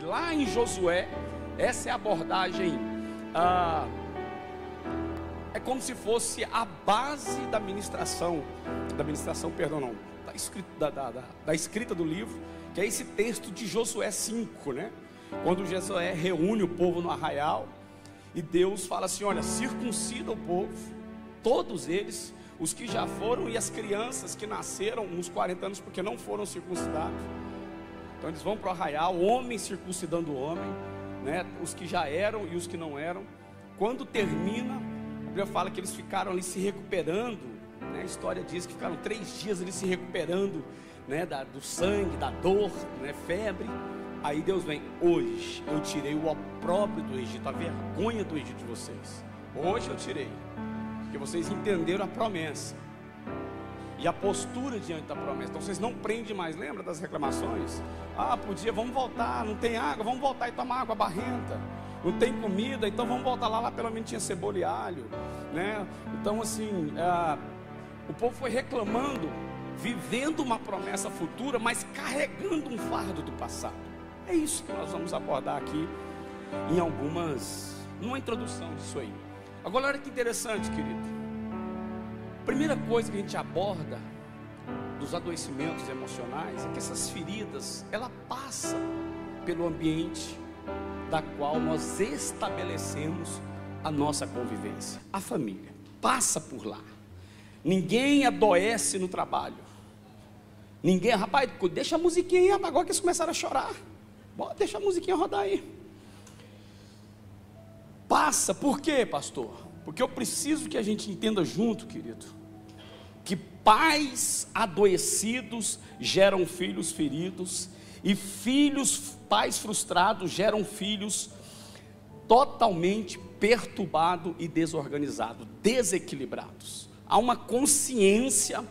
lá em Josué, essa é a abordagem, é como se fosse a base da ministração, da escrita do livro, que é esse texto de Josué 5, né? Quando Josué reúne o povo no arraial, e Deus fala assim: olha, circuncida o povo, todos eles, os que já foram e as crianças que nasceram uns 40 anos porque não foram circuncidados. Então eles vão para o arraial, homem circuncidando o homem, né? Os que já eram e os que não eram. Quando termina, a Bíblia fala que eles ficaram ali se recuperando, né? A história diz que ficaram 3 dias ali se recuperando, né? Do sangue, da dor, né? Febre. Aí Deus vem: hoje eu tirei o opróbrio do Egito, a vergonha do Egito de vocês. Hoje eu tirei, porque vocês entenderam a promessa e a postura diante da promessa. Então vocês não prendem mais. Lembra das reclamações? Vamos voltar, não tem água, vamos voltar e tomar água barrenta. Não tem comida, então vamos voltar lá pelo menos tinha cebola e alho, né? Então assim, o povo foi reclamando, vivendo uma promessa futura, mas carregando um fardo do passado. É isso que nós vamos abordar aqui numa introdução disso aí. Agora olha que interessante, querido. Primeira coisa que a gente aborda dos adoecimentos emocionais é que essas feridas, ela passa pelo ambiente da qual nós estabelecemos a nossa convivência. A família passa por lá. Ninguém adoece no trabalho. Ninguém, rapaz, deixa a musiquinha aí, agora que eles começaram a chorar. Deixa a musiquinha rodar aí. Passa, por quê, pastor? Porque eu preciso que a gente entenda junto, querido, que pais adoecidos geram filhos feridos, e pais frustrados geram filhos totalmente perturbados e desorganizados, desequilibrados. Há uma consciência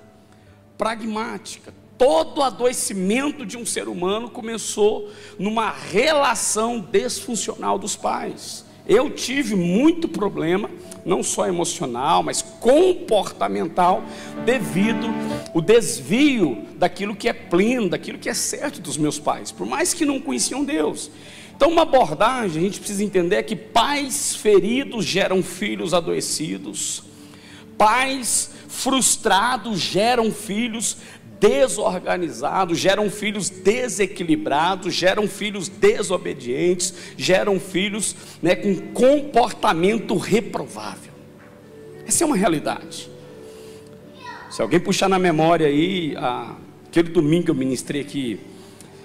pragmática. Todo adoecimento de um ser humano começou numa relação desfuncional dos pais. Eu tive muito problema, não só emocional, mas comportamental, devido ao desvio daquilo que é pleno, daquilo que é certo dos meus pais, por mais que não conheciam Deus. Então uma abordagem, a gente precisa entender, é que pais feridos geram filhos adoecidos, pais frustrados geram filhos desorganizados, geram filhos desequilibrados, geram filhos desobedientes, geram filhos, né, com comportamento reprovável. Essa é uma realidade. Se alguém puxar na memória aí, aquele domingo que eu ministrei aqui,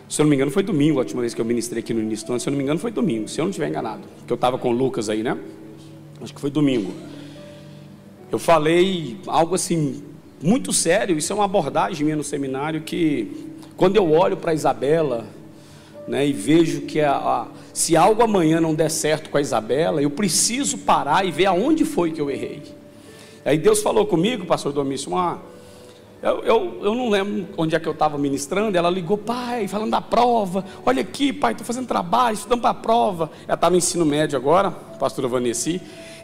se eu não me engano foi domingo, a última vez que eu ministrei aqui no início do ano, se eu não me engano foi domingo, se eu não estiver enganado, porque eu estava com o Lucas aí, né? Acho que foi domingo. Eu falei algo assim muito sério. Isso é uma abordagem minha no seminário, que quando eu olho para a Isabela, né, e vejo que se algo amanhã não der certo com a Isabela, eu preciso parar e ver aonde foi que eu errei. Aí Deus falou comigo, pastor Domício, eu não lembro onde é que eu estava ministrando. Ela ligou: pai, falando da prova, olha aqui, pai, estou fazendo trabalho, estudando para a prova. Ela estava em ensino médio agora, pastora Vanessa,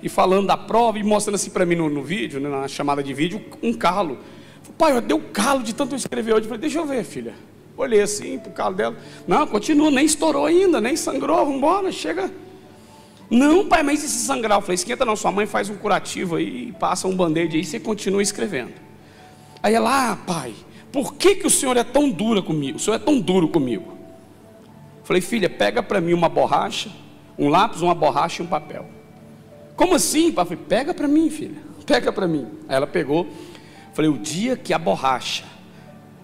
e falando da prova, e mostrando assim para mim no vídeo, né, na chamada de vídeo, um calo. Pai, deu calo de tanto eu escrever hoje. Eu falei: deixa eu ver, filha. Olhei assim pro calo dela. Não, continua, nem estourou ainda, nem sangrou, vamos embora, chega. Não, pai, mas e se sangrar? Eu falei: esquenta não, sua mãe faz um curativo aí, passa um band-aid aí, você continua escrevendo. Aí ela: pai, por que o senhor é tão dura comigo? O senhor é tão duro comigo? Eu falei: filha, pega para mim uma borracha, um lápis, uma borracha e um papel. Como assim, pai? Eu falei: pega para mim, filha, pega para mim. Aí ela pegou. Eu falei: o dia que a borracha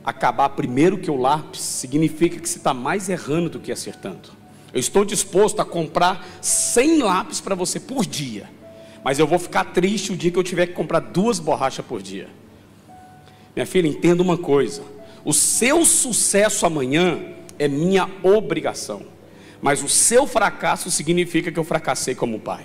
acabar primeiro que o lápis, significa que você está mais errando do que acertando. Eu estou disposto a comprar 100 lápis para você por dia, mas eu vou ficar triste o dia que eu tiver que comprar 2 borrachas por dia. Minha filha, entenda uma coisa: o seu sucesso amanhã é minha obrigação, mas o seu fracasso significa que eu fracassei como pai.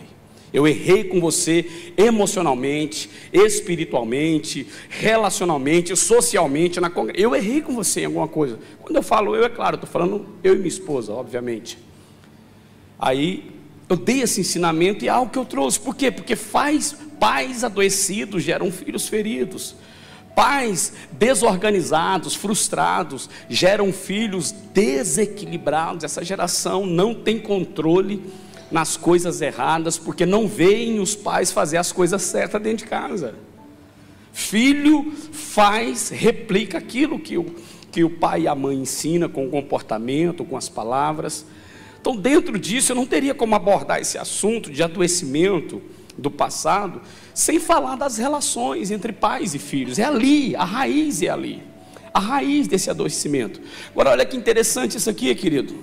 Eu errei com você emocionalmente, espiritualmente, relacionalmente, socialmente, eu errei com você em alguma coisa. Quando eu falo eu, é claro, estou falando eu e minha esposa, obviamente. Aí eu dei esse ensinamento e é algo que eu trouxe. Por quê? Porque pais adoecidos geram filhos feridos. Pais desorganizados, frustrados, geram filhos desequilibrados. Essa geração não tem controle nas coisas erradas, porque não veem os pais fazer as coisas certas dentro de casa. Filho replica aquilo que o pai e a mãe ensinam com o comportamento, com as palavras. Então, dentro disso, eu não teria como abordar esse assunto de adoecimento do passado, sem falar das relações entre pais e filhos. É ali, a raiz é ali, a raiz desse adoecimento. Agora, olha que interessante isso aqui, querido.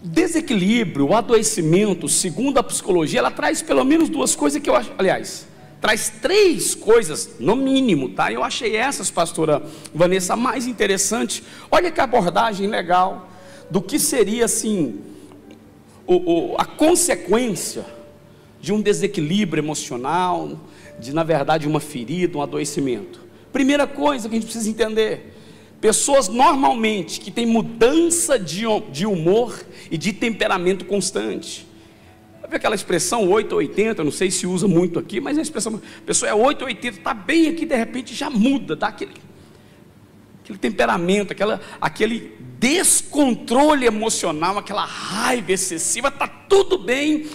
Desequilíbrio, o adoecimento, segundo a psicologia, ela traz pelo menos duas coisas que eu acho, aliás, traz três coisas, no mínimo, tá? Eu achei essas, pastora Vanessa, mais interessante. Olha que abordagem legal do que seria, assim, a consequência de um desequilíbrio emocional, de, na verdade, uma ferida, um adoecimento. Primeira coisa que a gente precisa entender: pessoas normalmente que têm mudança de humor e de temperamento constante. Sabe aquela expressão 8 ou 80, não sei se usa muito aqui, mas a expressão, a pessoa é 8 ou 80, está bem aqui, de repente já muda, dá aquele temperamento, aquele descontrole emocional, aquela raiva excessiva, está tudo bem.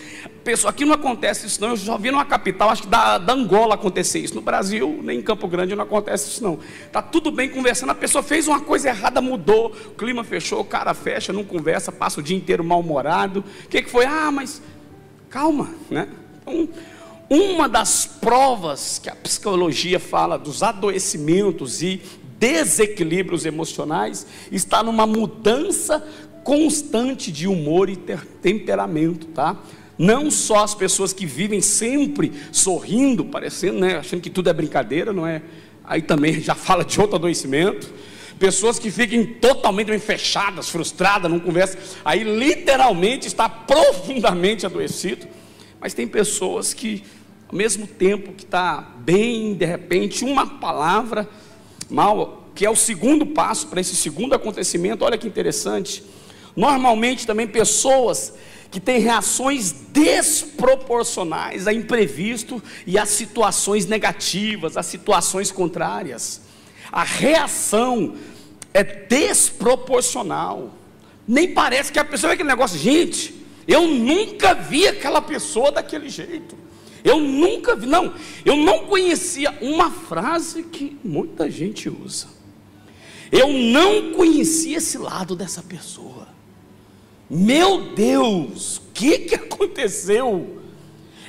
Pessoal, aqui não acontece isso não, eu já vi numa capital, acho que da Angola acontecer isso, no Brasil, nem em Campo Grande não acontece isso não, está tudo bem conversando, a pessoa fez uma coisa errada, mudou, o clima fechou, o cara fecha, não conversa, passa o dia inteiro mal-humorado. O que foi? Mas calma, né? Então, uma das provas que a psicologia fala dos adoecimentos e desequilíbrios emocionais está numa mudança constante de humor e temperamento, tá? Não só as pessoas que vivem sempre sorrindo, parecendo, né, achando que tudo é brincadeira, não é? Aí também já fala de outro adoecimento. Pessoas que fiquem totalmente fechadas, frustradas, não conversam, aí literalmente está profundamente adoecido. Mas tem pessoas que, ao mesmo tempo que está bem, de repente, uma palavra mal, que é o segundo passo para esse segundo acontecimento. Olha que interessante. Normalmente também pessoas que têm reações desproporcionais a imprevisto e a situações negativas, a situações contrárias. A reação é desproporcional. Nem parece que a pessoa é aquele negócio, gente, eu nunca vi aquela pessoa daquele jeito. Eu nunca vi, não, eu não conhecia uma frase que muita gente usa. Eu não conhecia esse lado dessa pessoa. Meu Deus, o que aconteceu?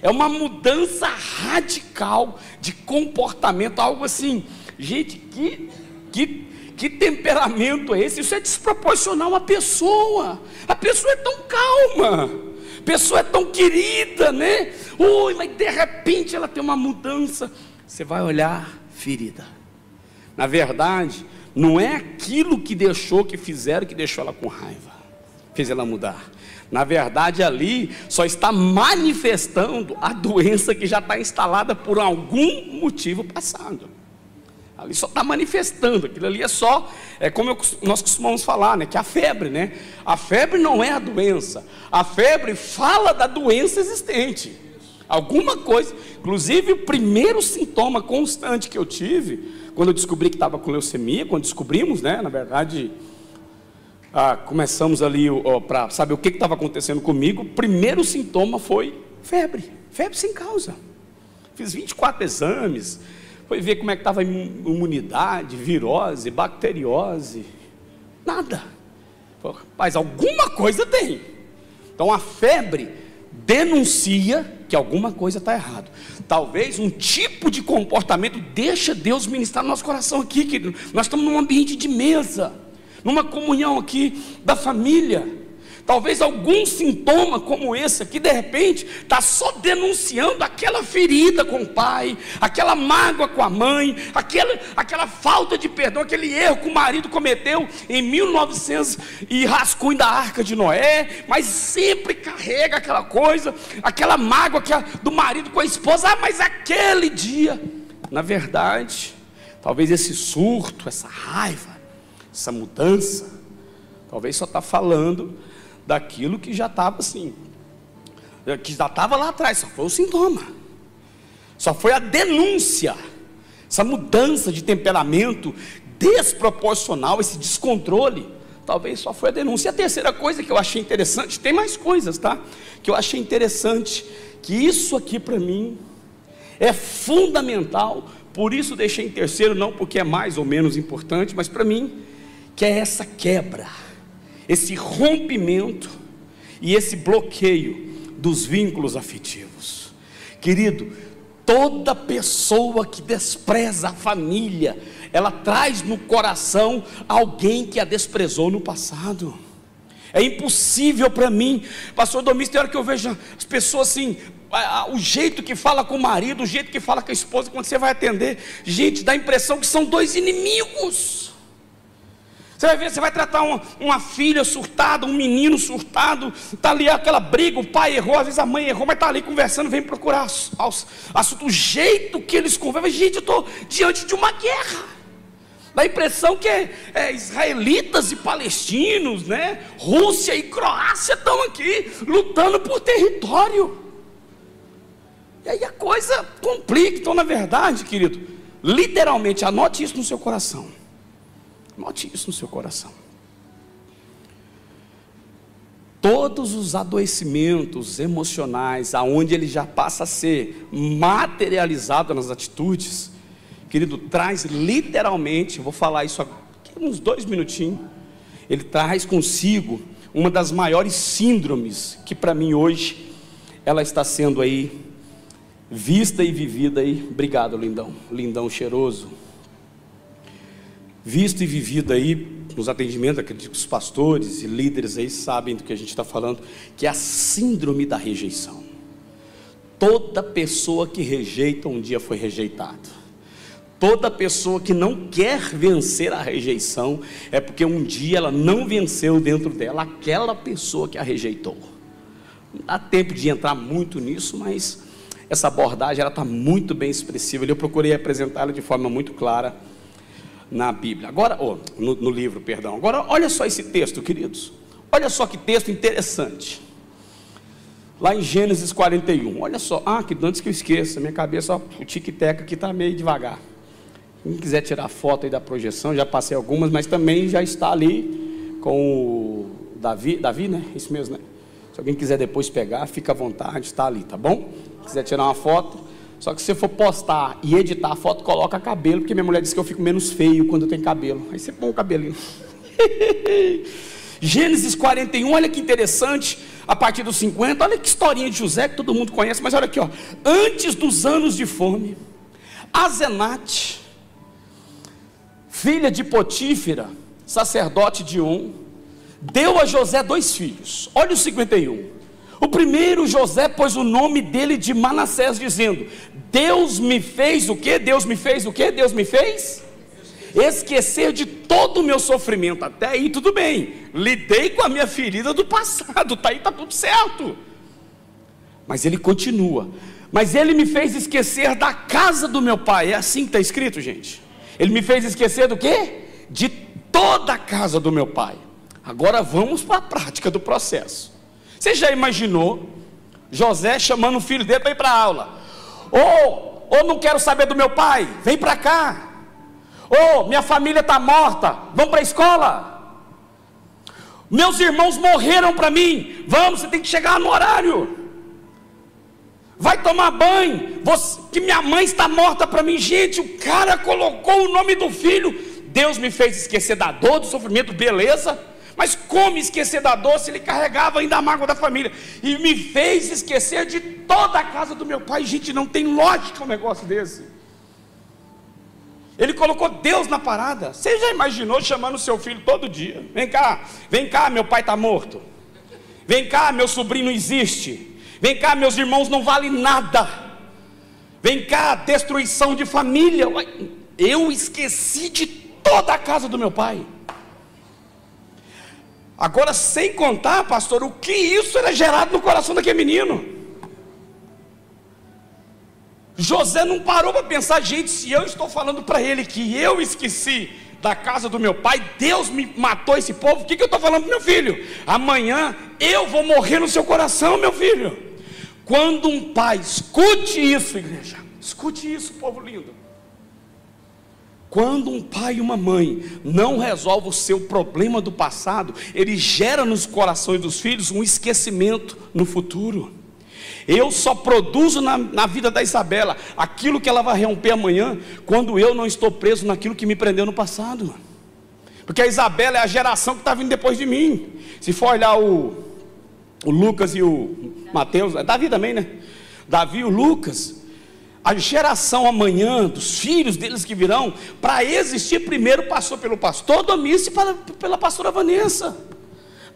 É uma mudança radical de comportamento, algo assim, gente, que temperamento é esse? Isso é desproporcional à pessoa. A pessoa é tão calma, a pessoa é tão querida, né? Ui, mas de repente ela tem uma mudança. Você vai olhar, ferida. Na verdade, não é aquilo que fizeram que deixou ela com raiva, fez ela mudar. Na verdade, ali só está manifestando a doença que já está instalada por algum motivo passado. Ali só está manifestando, aquilo ali é como nós costumamos falar, né, que a febre, né? A febre não é a doença, a febre fala da doença existente. Alguma coisa, inclusive o primeiro sintoma constante que eu tive, quando eu descobri que estava com leucemia, quando descobrimos, né, na verdade, começamos ali para saber o que estava acontecendo comigo. O primeiro sintoma foi febre sem causa. Fiz 24 exames, foi ver como é que estava a imunidade, virose, bacteriose, nada. Mas alguma coisa tem. Então a febre denuncia que alguma coisa está errada. Talvez um tipo de comportamento, deixa Deus ministrar no nosso coração aqui, querido. Nós estamos num ambiente de mesa, numa comunhão aqui da família. Talvez algum sintoma como esse aqui, de repente, está só denunciando aquela ferida com o pai, aquela mágoa com a mãe, aquela falta de perdão, aquele erro que o marido cometeu em 1900 e rascunho da Arca de Noé, mas sempre carrega aquela coisa, aquela mágoa do marido com a esposa. Mas aquele dia, na verdade, talvez esse surto, essa raiva, essa mudança, talvez só está falando daquilo que já estava assim, que já estava lá atrás. Só foi o sintoma, só foi a denúncia, essa mudança de temperamento desproporcional, esse descontrole, talvez só foi a denúncia. E a terceira coisa que eu achei interessante, tem mais coisas, tá? Que eu achei interessante, que isso aqui para mim é fundamental, por isso deixei em terceiro, não porque é mais ou menos importante, mas para mim, que é essa quebra, esse rompimento e esse bloqueio dos vínculos afetivos. Querido, toda pessoa que despreza a família, ela traz no coração alguém que a desprezou no passado. É impossível para mim, pastor Domingos, tem hora que eu vejo as pessoas assim, o jeito que fala com o marido, o jeito que fala com a esposa, quando você vai atender, gente, dá a impressão que são dois inimigos. Você vai ver, você vai tratar uma filha surtada, um menino surtado, está ali aquela briga, o pai errou, às vezes a mãe errou, mas está ali conversando, vem procurar assunto, o jeito que eles conversam. Gente, eu estou diante de uma guerra. Dá a impressão que israelitas e palestinos, né? Rússia e Croácia estão aqui lutando por território. E aí a coisa complica. Então, na verdade, querido, literalmente, anote isso no seu coração. Anote isso no seu coração. Todos os adoecimentos emocionais, aonde ele já passa a ser materializado nas atitudes, querido, traz literalmente, eu vou falar isso aqui uns 2 minutinhos, ele traz consigo uma das maiores síndromes, que para mim hoje, ela está sendo aí, vista e vivida aí. Obrigado, lindão, lindão cheiroso. Visto e vivido aí nos atendimentos, acredito que os pastores e líderes aí sabem do que a gente está falando, que é a síndrome da rejeição. Toda pessoa que rejeita um dia foi rejeitado. Toda pessoa que não quer vencer a rejeição é porque um dia ela não venceu dentro dela aquela pessoa que a rejeitou. Não dá tempo de entrar muito nisso, mas essa abordagem ela está muito bem expressiva. Eu procurei apresentá-la de forma muito clara na Bíblia, agora, no livro, perdão. Agora, olha só esse texto, queridos. Olha só que texto interessante. Lá em Gênesis 41. Olha só. Que antes que eu esqueça, minha cabeça, o tic-tac aqui está meio devagar. Quem quiser tirar foto aí da projeção, já passei algumas, mas também já está ali com o Davi, né? Isso mesmo, né? Se alguém quiser depois pegar, fica à vontade, está ali, tá bom? Se quiser tirar uma foto. Só que se você for postar e editar a foto, coloca cabelo, porque minha mulher disse que eu fico menos feio quando eu tenho cabelo. Aí você põe o cabelinho. Gênesis 41, olha que interessante, a partir dos 50, olha que historinha de José, que todo mundo conhece, mas olha aqui, ó. Antes dos anos de fome, Asenate, filha de Potífera, sacerdote de On, deu a José 2 filhos. Olha o 51. O primeiro, José, pôs o nome dele de Manassés, dizendo: Deus me fez o quê? Deus me fez o quê? Deus me fez esquecer de todo o meu sofrimento. Até aí tudo bem, lidei com a minha ferida do passado, tá aí, tá tudo certo. Mas ele continua: mas ele me fez esquecer da casa do meu pai. É assim que está escrito, gente. Ele me fez esquecer do quê? De toda a casa do meu pai. Agora vamos para a prática do processo. Você já imaginou José chamando o filho dele para ir para a aula? Ou não quero saber do meu pai, vem para cá. Ou minha família está morta, vamos para a escola. Meus irmãos morreram para mim, vamos, você tem que chegar no horário. Vai tomar banho, que minha mãe está morta para mim. Gente, o cara colocou o nome do filho. Deus me fez esquecer da dor, do sofrimento, beleza. Mas como esquecer da dor se ele carregava ainda a mágoa da família? E me fez esquecer de toda a casa do meu pai. Gente, não tem lógica um negócio desse. Ele colocou Deus na parada. Você já imaginou chamando o seu filho todo dia? Vem cá, meu pai está morto. Vem cá, meu sobrinho não existe. Vem cá, meus irmãos não valem nada. Vem cá, destruição de família. Eu esqueci de toda a casa do meu pai. Agora, sem contar, pastor, o que isso era gerado no coração daquele menino. José não parou para pensar: gente, se eu estou falando para ele que eu esqueci da casa do meu pai, Deus me matou esse povo, o que eu estou falando para meu filho? Amanhã eu vou morrer no seu coração, meu filho. Quando um pai, escute isso, igreja, escute isso, povo lindo. Quando um pai e uma mãe não resolvem o seu problema do passado, ele gera nos corações dos filhos um esquecimento no futuro. Eu só produzo na vida da Isabela aquilo que ela vai romper amanhã, quando eu não estou preso naquilo que me prendeu no passado. Porque a Isabela é a geração que está vindo depois de mim. Se for olhar o Lucas e o Mateus, é Davi também, né? Davi e o Lucas, a geração amanhã, dos filhos deles que virão, para existir primeiro passou pelo pastor Domício e pela pastora Vanessa.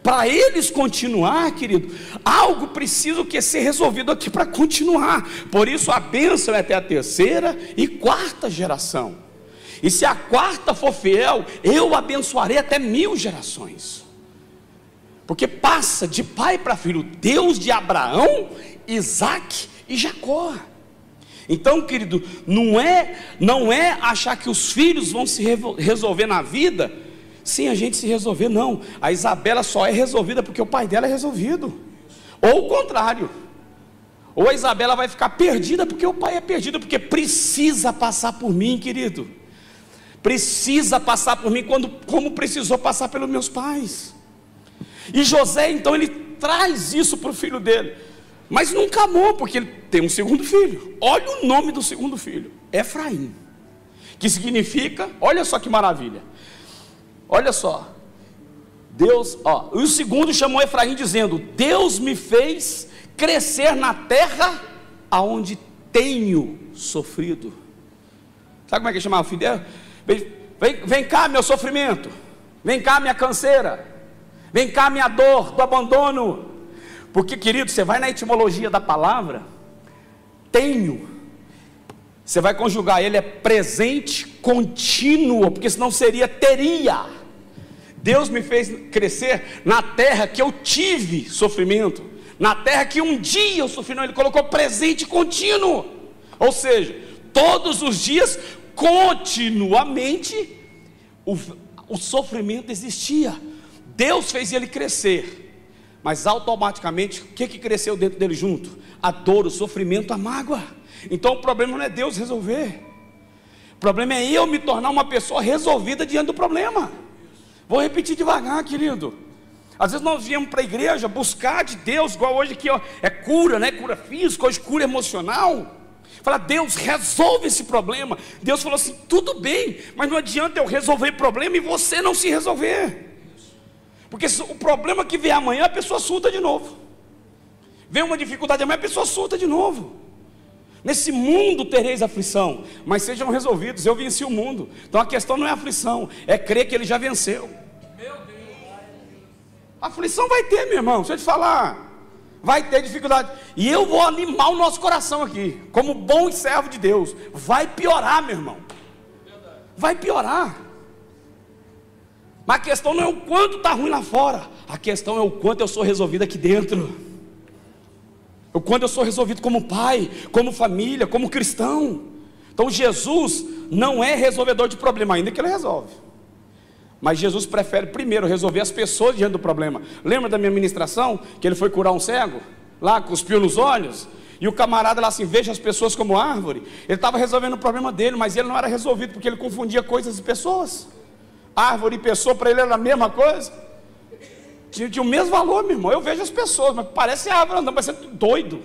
Para eles continuar, querido, algo precisa ser resolvido aqui para continuar. Por isso a bênção é até a terceira e quarta geração. E se a quarta for fiel, eu abençoarei até 1000 gerações. Porque passa de pai para filho, Deus de Abraão, Isaque e Jacó. Então, querido, não é achar que os filhos vão se resolver na vida sem a gente se resolver, não. A Isabela só é resolvida porque o pai dela é resolvido, ou o contrário, ou a Isabela vai ficar perdida porque o pai é perdido, porque precisa passar por mim, querido, precisa passar por mim, como precisou passar pelos meus pais. E José, então, ele traz isso para o filho dele, mas nunca amou, porque ele tem um segundo filho. Olha o nome do segundo filho, Efraim, que significa, olha só que maravilha, olha só, Deus, o segundo chamou Efraim dizendo: Deus me fez crescer na terra aonde tenho sofrido. Sabe como é que chamava o filho dele? Vem cá meu sofrimento, vem cá minha canseira, vem cá minha dor do abandono. Porque, querido, você vai na etimologia da palavra, tenho, você vai conjugar ele, é presente contínuo, porque senão seria teria. Deus me fez crescer na terra que eu tive sofrimento, na terra que um dia eu sofri. Não, ele colocou presente contínuo, ou seja, todos os dias, continuamente, o sofrimento existia. Deus fez ele crescer, mas automaticamente, o que cresceu dentro dele junto? A dor, o sofrimento, a mágoa. Então o problema não é Deus resolver, o problema é eu me tornar uma pessoa resolvida diante do problema. Vou repetir devagar, querido. Às vezes nós viemos para a igreja buscar de Deus, igual hoje aqui, é cura, né? Cura física, hoje cura emocional. Fala, Deus, resolve esse problema. Deus falou assim, tudo bem, mas não adianta eu resolver o problema e você não se resolver. Porque o problema que vier amanhã, a pessoa surta de novo. Vem uma dificuldade amanhã, a pessoa surta de novo. Nesse mundo tereis aflição, mas sejam resolvidos. Eu venci o mundo. Então a questão não é aflição, é crer que ele já venceu. Meu Deus. Aflição vai ter, meu irmão, deixa eu te falar. Vai ter dificuldade. E eu vou animar o nosso coração aqui, como bom servo de Deus. Vai piorar, meu irmão. Vai piorar. Mas a questão não é o quanto está ruim lá fora, a questão é o quanto eu sou resolvido aqui dentro, o quanto eu sou resolvido como pai, como família, como cristão. Então Jesus não é resolvedor de problema, ainda que ele resolve, mas Jesus prefere primeiro resolver as pessoas diante do problema. Lembra da minha ministração, que ele foi curar um cego, lá cuspiu nos olhos, e o camarada lá assim, veja as pessoas como árvore. Ele estava resolvendo o problema dele, mas ele não era resolvido, porque ele confundia coisas e pessoas. Árvore e pessoa para ele era a mesma coisa, tinha o mesmo valor, meu irmão. Eu vejo as pessoas, mas parece árvore andando, parece doido.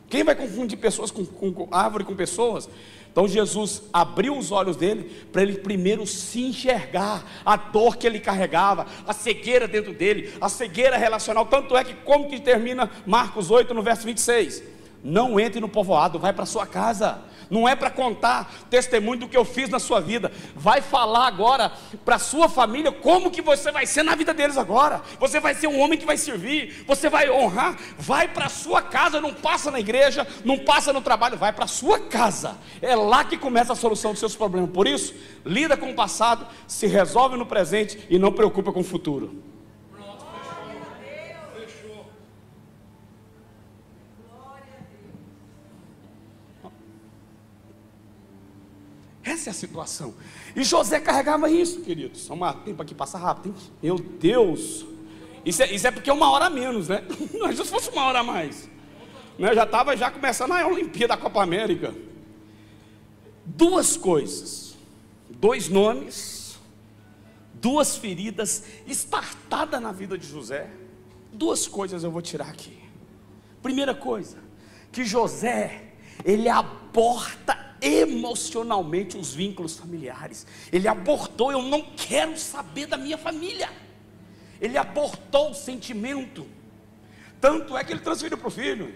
Quem vai confundir pessoas com árvore com pessoas? Então Jesus abriu os olhos dele, para ele primeiro se enxergar a dor que ele carregava, a cegueira dentro dele, a cegueira relacional. Tanto é que como que termina Marcos 8 no verso 26? Não entre no povoado, vai para sua casa. Não é para contar testemunho do que eu fiz na sua vida, vai falar agora para a sua família como que você vai ser na vida deles agora. Você vai ser um homem que vai servir, você vai honrar. Vai para a sua casa, não passa na igreja, não passa no trabalho, vai para a sua casa. É lá que começa a solução dos seus problemas. Por isso, lida com o passado, se resolve no presente e não preocupa com o futuro. Essa é a situação. E José carregava isso, queridos. Só um tempo aqui, passa rápido, hein? Meu Deus. Isso é porque é 1 hora a menos, né? Mas se fosse 1 hora a mais, né? Já estava começando a Olimpíada da Copa América. Duas coisas 2 nomes, 2 feridas estartadas na vida de José. 2 coisas eu vou tirar aqui. Primeira coisa, que José, ele aborta emocionalmente os vínculos familiares. Ele abortou: eu não quero saber da minha família. Ele abortou o sentimento. Tanto é que ele transferiu para o filho.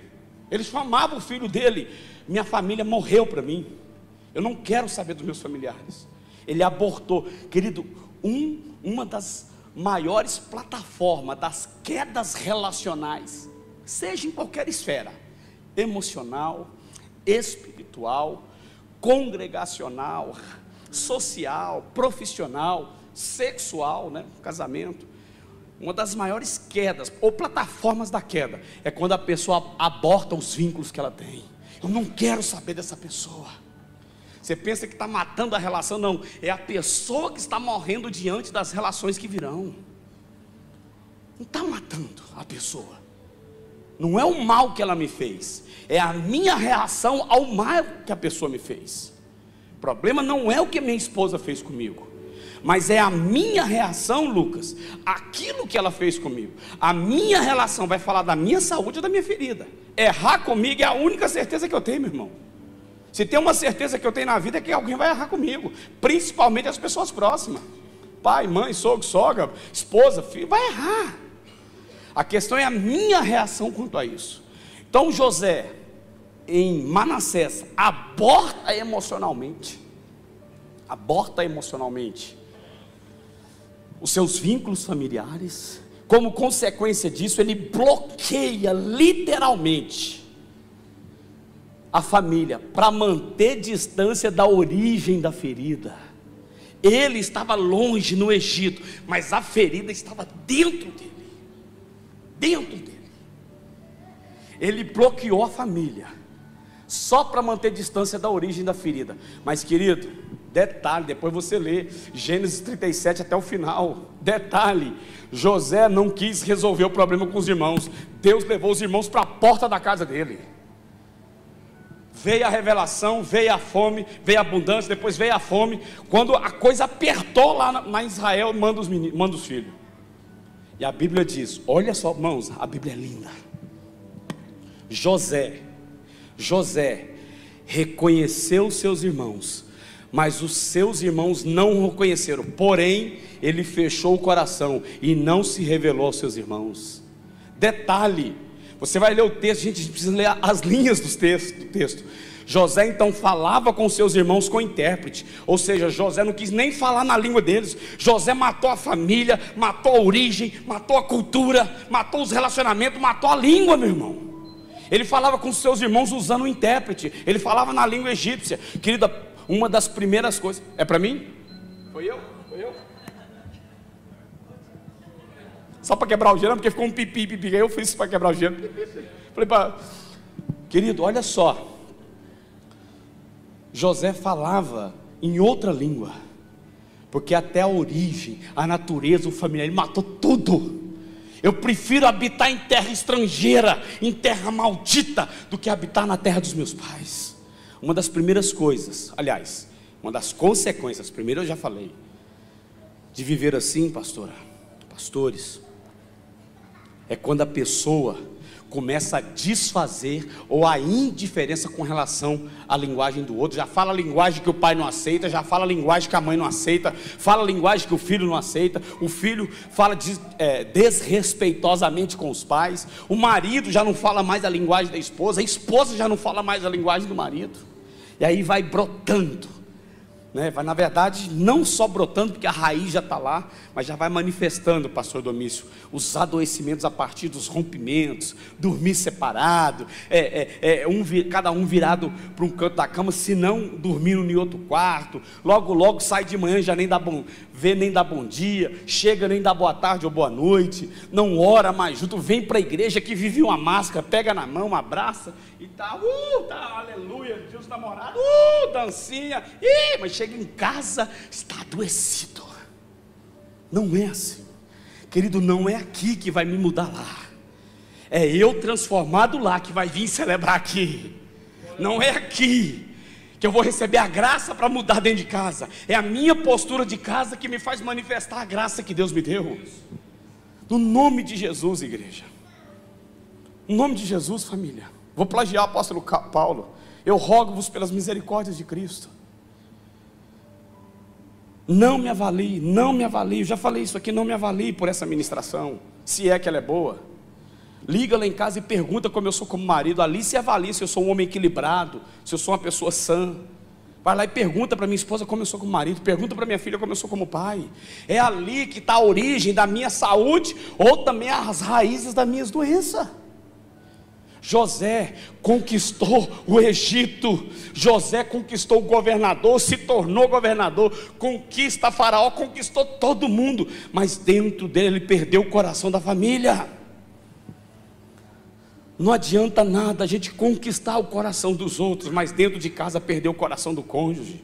Ele chamava o filho dele: minha família morreu para mim, eu não quero saber dos meus familiares. Ele abortou. Querido, uma das maiores plataformas das quedas relacionais, seja em qualquer esfera, emocional, espiritual, congregacional, social, profissional, sexual, né? Casamento. Uma das maiores quedas, ou plataformas da queda, é quando a pessoa aborta os vínculos que ela tem. Eu não quero saber dessa pessoa. Você pensa que está matando a relação? Não, é a pessoa que está morrendo diante das relações que virão. Não está matando a pessoa. Não é o mal que ela me fez, é a minha reação ao mal que a pessoa me fez. O problema não é o que minha esposa fez comigo, mas é a minha reação, Lucas, aquilo que ela fez comigo. A minha relação vai falar da minha saúde ou da minha ferida. Errar comigo é a única certeza que eu tenho, meu irmão. Se tem uma certeza que eu tenho na vida, é que alguém vai errar comigo, principalmente as pessoas próximas. Pai, mãe, sogro, sogra, esposa, filho, vai errar. A questão é a minha reação quanto a isso. Então José, em Manassés, aborta emocionalmente os seus vínculos familiares. Como consequência disso, ele bloqueia literalmente a família, para manter distância da origem da ferida. Ele estava longe no Egito, mas a ferida estava dentro dele. Ele bloqueou a família, só para manter distância da origem da ferida. Mas querido, detalhe, depois você lê Gênesis 37 até o final, detalhe, José não quis resolver o problema com os irmãos. Deus levou os irmãos para a porta da casa dele. Veio a revelação, veio a fome, veio a abundância, depois veio a fome. Quando a coisa apertou lá na Israel, manda os filhos. E a Bíblia diz, olha só, irmãos, a Bíblia é linda. José reconheceu os seus irmãos, mas os seus irmãos não o reconheceram. Porém, ele fechou o coração e não se revelou aos seus irmãos. Detalhe, você vai ler o texto, a gente precisa ler as linhas do texto. José então falava com seus irmãos com intérprete, ou seja, José não quis nem falar na língua deles. José matou a família, matou a origem, matou a cultura, matou os relacionamentos, matou a língua, meu irmão. Ele falava com seus irmãos usando um intérprete, ele falava na língua egípcia. Querida, uma das primeiras coisas, é para mim? Foi eu? Só para quebrar o gelo, porque ficou um pipi, eu fiz isso para quebrar o gelo. Falei, querido, olha só, José falava em outra língua, porque até a origem, a natureza, o familiar, ele matou tudo. Eu prefiro habitar em terra estrangeira, em terra maldita, do que habitar na terra dos meus pais. Uma das primeiras coisas, aliás, uma das consequências, primeiro eu já falei, de viver assim, pastores, é quando a pessoa começa a desfazer ou a indiferença com relação à linguagem do outro. Já fala a linguagem que o pai não aceita, já fala a linguagem que a mãe não aceita, fala a linguagem que o filho não aceita, o filho fala desrespeitosamente com os pais, o marido já não fala mais a linguagem da esposa, a esposa já não fala mais a linguagem do marido, e aí vai brotando, né? Vai, na verdade, não só brotando, porque a raiz já está lá, mas já vai manifestando, pastor Domício, os adoecimentos a partir dos rompimentos, dormir separado, cada um virado para um canto da cama, se não dormindo em outro quarto, logo sai de manhã, já nem dá bom dia, chega nem dá boa tarde ou boa noite, não ora mais junto, vem para a igreja que vive uma máscara, pega na mão, abraça, e tá aleluia, Deus namorado, dancinha, mas chega em casa, está adoecido. Não é assim, querido, não é aqui que vai me mudar lá, é eu transformado lá que vai vir celebrar aqui. Não é aqui que eu vou receber a graça para mudar dentro de casa. É a minha postura de casa que me faz manifestar a graça que Deus me deu. No nome de Jesus, igreja. No nome de Jesus, família. Vou plagiar o apóstolo Paulo. Eu rogo-vos pelas misericórdias de Cristo. Não me avalie, não me avalie. Eu já falei isso aqui, não me avalie por essa ministração, se é que ela é boa. Liga lá em casa e pergunta como eu sou como marido. Ali se avalia se eu sou um homem equilibrado, se eu sou uma pessoa sã. Vai lá e pergunta para minha esposa como eu sou como marido. Pergunta para minha filha como eu sou como pai. É ali que está a origem da minha saúde, ou também as raízes das minhas doenças. José conquistou o Egito, José conquistou o governador, se tornou governador, conquista Faraó, conquistou todo mundo, mas dentro dele ele perdeu o coração da família. Não adianta nada a gente conquistar o coração dos outros, mas dentro de casa perder o coração do cônjuge.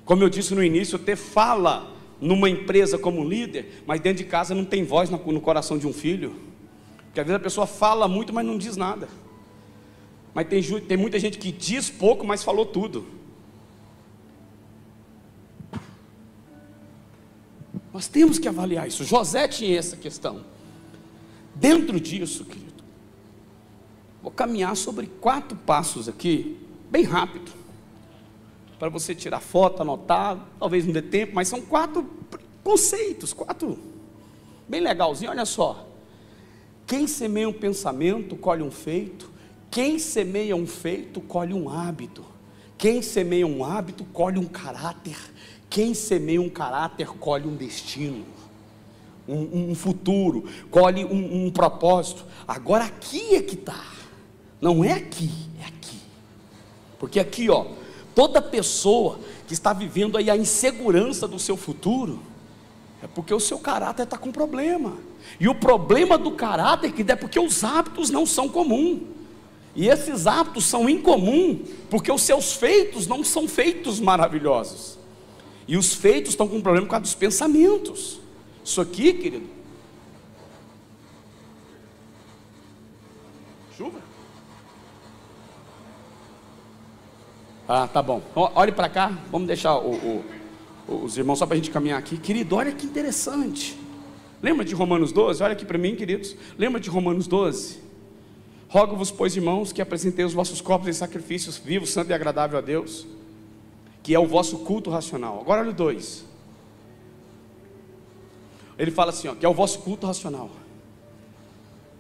Como eu disse no início, ter fala numa empresa como líder, mas dentro de casa não tem voz no coração de um filho. Porque às vezes a pessoa fala muito, mas não diz nada. Mas tem muita gente que diz pouco, mas falou tudo. Nós temos que avaliar isso. José tinha essa questão. Dentro disso, querido, vou caminhar sobre 4 passos aqui, bem rápido, para você tirar foto, anotar, talvez não dê tempo, mas são 4 conceitos, 4, bem legalzinho. Olha só, quem semeia um pensamento, colhe um feito. Quem semeia um feito, colhe um hábito. Quem semeia um hábito, colhe um caráter. Quem semeia um caráter, colhe um destino, um futuro, colhe um propósito. Agora aqui é que está, não é aqui, é aqui. Porque aqui, ó, toda pessoa que está vivendo aí a insegurança do seu futuro, é porque o seu caráter está com problema. E o problema do caráter é porque os hábitos não são comuns. E esses hábitos são incomuns, porque os seus feitos não são feitos maravilhosos. E os feitos estão com problema por causa dos pensamentos. Isso aqui, querido. Chuva? Ah, tá bom. Olhe para cá, vamos deixar os irmãos só para a gente caminhar aqui. Querido, olha que interessante. Lembra de Romanos 12? Olha aqui para mim, queridos. Lembra de Romanos 12? Rogo-vos, pois, irmãos, que apresenteis os vossos corpos em sacrifícios vivos, santo e agradável a Deus, que é o vosso culto racional. Agora olha o 2. Ele fala assim, ó, que é o vosso culto racional.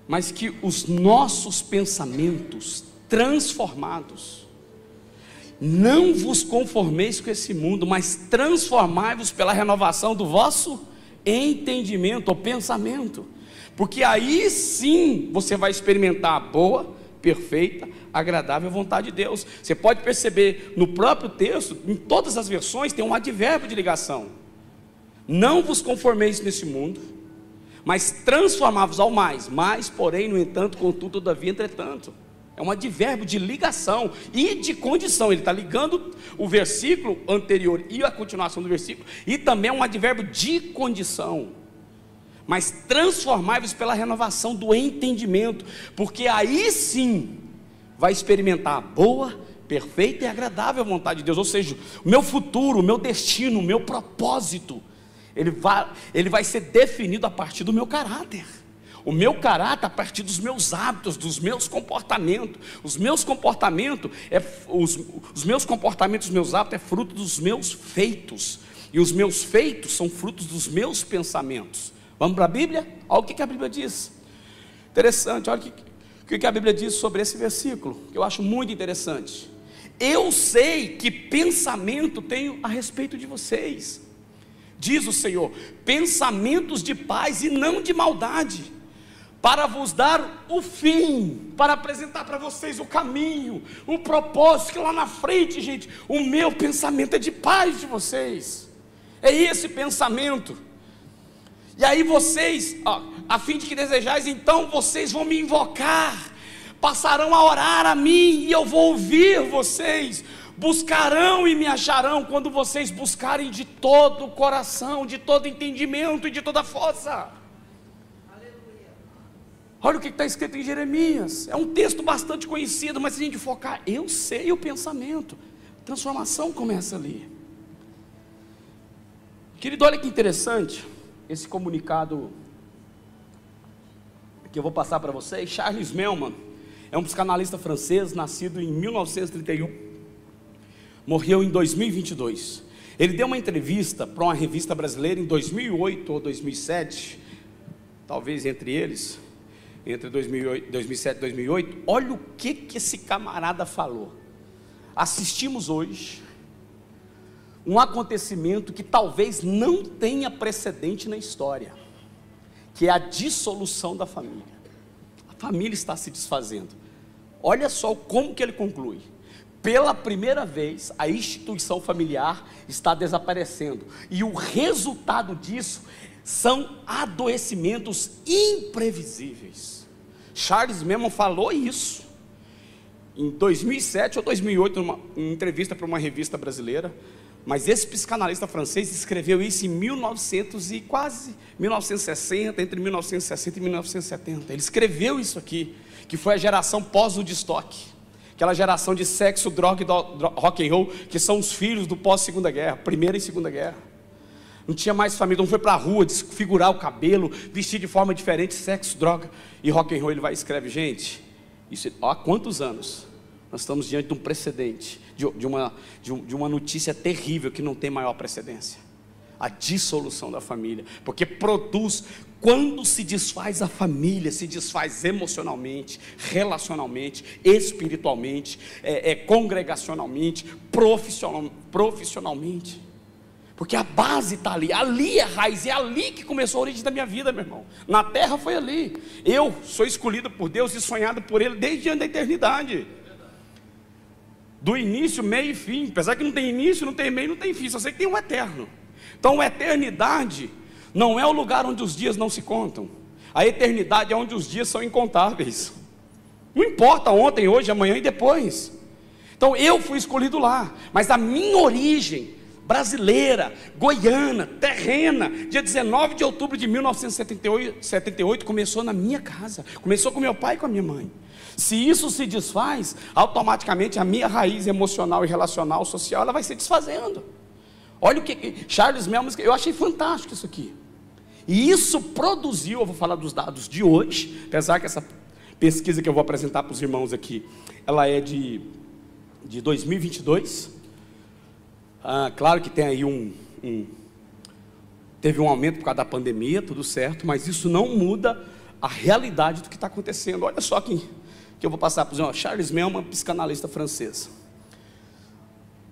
Mas que os nossos pensamentos transformados, não vos conformeis com esse mundo, mas transformai-vos pela renovação do vosso entendimento ou pensamento, porque aí sim você vai experimentar a boa, perfeita, agradável vontade de Deus. Você pode perceber no próprio texto, em todas as versões tem um advérbio de ligação. Não vos conformeis nesse mundo, mas transformai-vos ao mais, porém, no entanto, contudo, todavia, entretanto. É um advérbio de ligação e de condição. Ele está ligando o versículo anterior e a continuação do versículo. E também é um advérbio de condição. Mas transformai-vos pela renovação do entendimento, porque aí sim vai experimentar a boa, perfeita e agradável vontade de Deus. Ou seja, o meu futuro, o meu destino, o meu propósito, ele vai ser definido a partir do meu caráter. O meu caráter a partir dos meus hábitos, dos meus comportamentos. Os meus comportamentos, os meus comportamentos, os meus hábitos é fruto dos meus feitos. E os meus feitos são frutos dos meus pensamentos. Vamos para a Bíblia? Olha o que a Bíblia diz. Interessante, olha o que a Bíblia diz sobre esse versículo, que eu acho muito interessante. Eu sei que pensamento tenho a respeito de vocês, diz o Senhor, pensamentos de paz e não de maldade, para vos dar o fim, para apresentar para vocês o caminho, o propósito, que lá na frente, gente, o meu pensamento é de paz de vocês, é esse pensamento. E aí vocês, a fim de que desejais, então vocês vão me invocar, passarão a orar a mim, e eu vou ouvir vocês, buscarão e me acharão, quando vocês buscarem de todo o coração, de todo entendimento e de toda força. Olha o que está escrito em Jeremias, é um texto bastante conhecido, mas se a gente focar, eu sei o pensamento, Transformação começa ali. Querido, olha que interessante esse comunicado que eu vou passar para vocês. Charles Melman é um psicanalista francês, nascido em 1931, morreu em 2022. Ele deu uma entrevista para uma revista brasileira em 2008 ou 2007, talvez entre eles, entre 2007 e 2008. Olha o que esse camarada falou. Assistimos hoje um acontecimento que talvez não tenha precedente na história, que é a dissolução da família. A família está se desfazendo. Olha só como que ele conclui. Pela primeira vez, a instituição familiar está desaparecendo, e o resultado disso são adoecimentos imprevisíveis. Charles Melman falou isso em 2007 ou 2008, numa entrevista para uma revista brasileira. Mas esse psicanalista francês escreveu isso em 1960, entre 1960 e 1970. Ele escreveu isso aqui, que foi a geração pós-Woodstock, aquela geração de sexo, droga e rock and roll, que são os filhos do pós-segunda guerra, primeira e segunda guerra. Não tinha mais família, não foi para a rua desfigurar o cabelo, vestir de forma diferente, sexo, droga e rock and roll. Ele vai e escreve, gente, isso há quantos anos? Nós estamos diante de um precedente, de uma notícia terrível que não tem maior precedência. A dissolução da família, porque produz, quando se desfaz a família, se desfaz emocionalmente, relacionalmente, espiritualmente, congregacionalmente, profissionalmente. Porque a base está ali, ali é a raiz, é ali que começou a origem da minha vida, meu irmão. Na terra foi ali. Eu sou escolhido por Deus e sonhado por Ele desde antes da eternidade. Do início, meio e fim. Apesar que não tem início, não tem meio, não tem fim. Só sei que tem um eterno. Então a eternidade não é o lugar onde os dias não se contam. A eternidade é onde os dias são incontáveis. Não importa ontem, hoje, amanhã e depois. Então eu fui escolhido lá. Mas a minha origem brasileira, goiana, terrena, dia 19 de outubro de 1978, começou na minha casa. Começou com meu pai e com a minha mãe. Se isso se desfaz, automaticamente a minha raiz emocional e relacional, social, ela vai se desfazendo. Olha o que Charles Melman, eu achei fantástico isso aqui. E isso produziu, eu vou falar dos dados de hoje, apesar que essa pesquisa que eu vou apresentar para os irmãos aqui, ela é de 2022. Claro que tem aí teve um aumento por causa da pandemia, tudo certo, mas isso não muda a realidade do que está acontecendo. Olha só que eu vou passar para os irmãos. Charles Melman, psicanalista francês.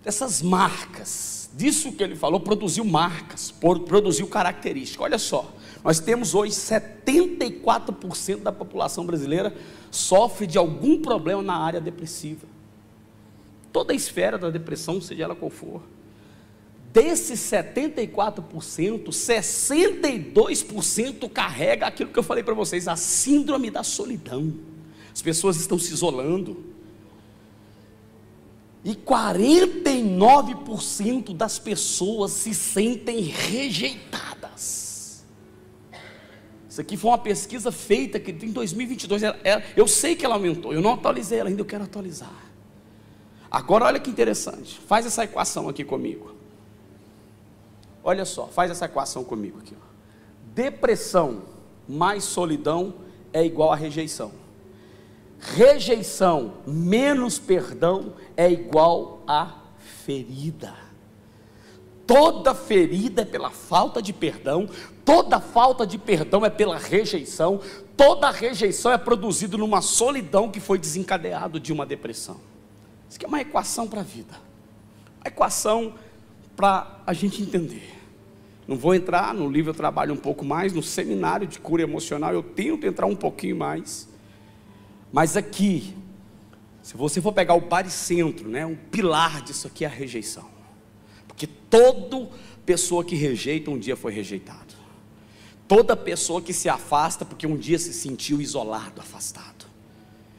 Essas marcas, disso que ele falou, produziu marcas, produziu características. Olha só, nós temos hoje 74% da população brasileira sofre de algum problema na área depressiva. Toda a esfera da depressão, seja ela qual for. Desses 74%, 62% carrega aquilo que eu falei para vocês, a síndrome da solidão. As pessoas estão se isolando. E 49% das pessoas se sentem rejeitadas. Isso aqui foi uma pesquisa feita que em 2022, eu sei que ela aumentou, eu não atualizei ela ainda, eu quero atualizar. Agora olha que interessante, faz essa equação aqui comigo. Olha só, faz essa equação comigo aqui. Depressão mais solidão é igual a rejeição. Rejeição menos perdão é igual a ferida. Toda ferida é pela falta de perdão, toda falta de perdão é pela rejeição, toda rejeição é produzida numa solidão que foi desencadeado de uma depressão. Isso aqui é uma equação para a vida, uma equação para a gente entender. Não vou entrar, no livro eu trabalho um pouco mais, no seminário de cura emocional eu tento entrar um pouquinho mais, mas aqui, se você for pegar o baricentro, um pilar disso aqui é a rejeição, porque toda pessoa que rejeita um dia foi rejeitado, toda pessoa que se afasta porque um dia se sentiu isolado, afastado,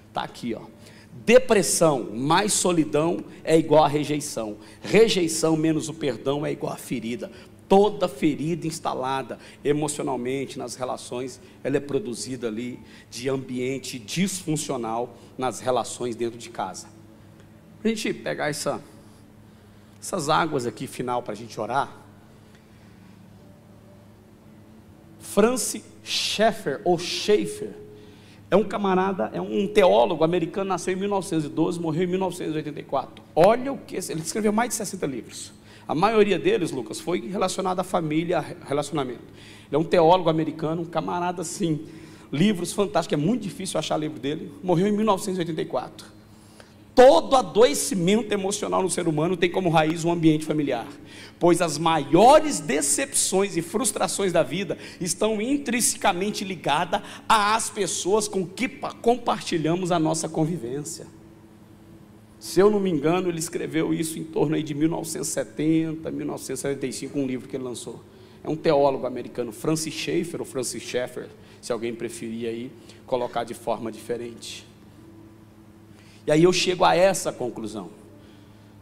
está aqui depressão mais solidão é igual a rejeição, rejeição menos o perdão é igual a ferida. Toda ferida instalada emocionalmente nas relações, ela é produzida ali de ambiente disfuncional nas relações dentro de casa. Para a gente pegar essas águas aqui final para a gente orar. Francis Schaeffer, ou Schaeffer, é um camarada, é um teólogo americano, nasceu em 1912, morreu em 1984. Olha o que, ele escreveu mais de 60 livros. A maioria deles, Lucas, foi relacionada à família, a relacionamento. Ele é um teólogo americano, um camarada assim, livros fantásticos, é muito difícil achar livro dele. Morreu em 1984. Todo adoecimento emocional no ser humano tem como raiz um ambiente familiar, pois as maiores decepções e frustrações da vida estão intrinsecamente ligadas às pessoas com que compartilhamos a nossa convivência. Se eu não me engano, ele escreveu isso em torno aí de 1970, 1975, um livro que ele lançou. É um teólogo americano, Francis Schaeffer, ou Francis Schaeffer, se alguém preferir aí colocar de forma diferente. E aí eu chego a essa conclusão,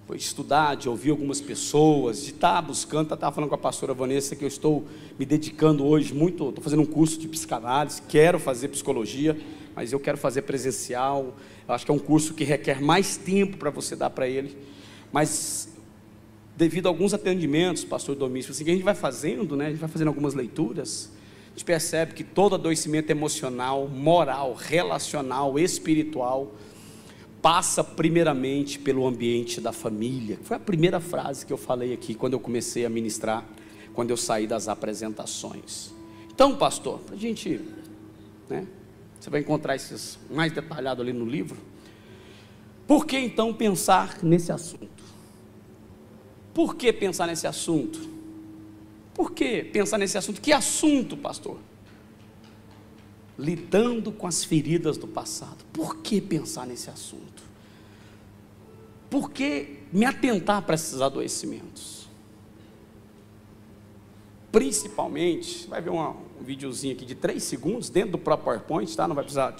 foi de estudar, de ouvir algumas pessoas, de estar buscando, estava falando com a pastora Vanessa que eu estou me dedicando hoje muito, estou fazendo um curso de psicanálise, quero fazer psicologia, mas eu quero fazer presencial. Eu acho que é um curso que requer mais tempo para você dar para ele, mas devido a alguns atendimentos, pastor Domício, assim, que a gente vai fazendo, né, a gente vai fazendo algumas leituras, a gente percebe que todo adoecimento emocional, moral, relacional, espiritual, passa primeiramente pelo ambiente da família. Foi a primeira frase que eu falei aqui quando eu comecei a ministrar, quando eu saí das apresentações. Então, pastor, a gente, né, você vai encontrar esses mais detalhado ali no livro. Por que então pensar nesse assunto? Por que pensar nesse assunto? Por que pensar nesse assunto? Que assunto, pastor? Lidando com as feridas do passado. Por que pensar nesse assunto? Por que me atentar para esses adoecimentos? Principalmente, vai ver um videozinho aqui de 3 segundos, dentro do próprio PowerPoint, tá? Não vai precisar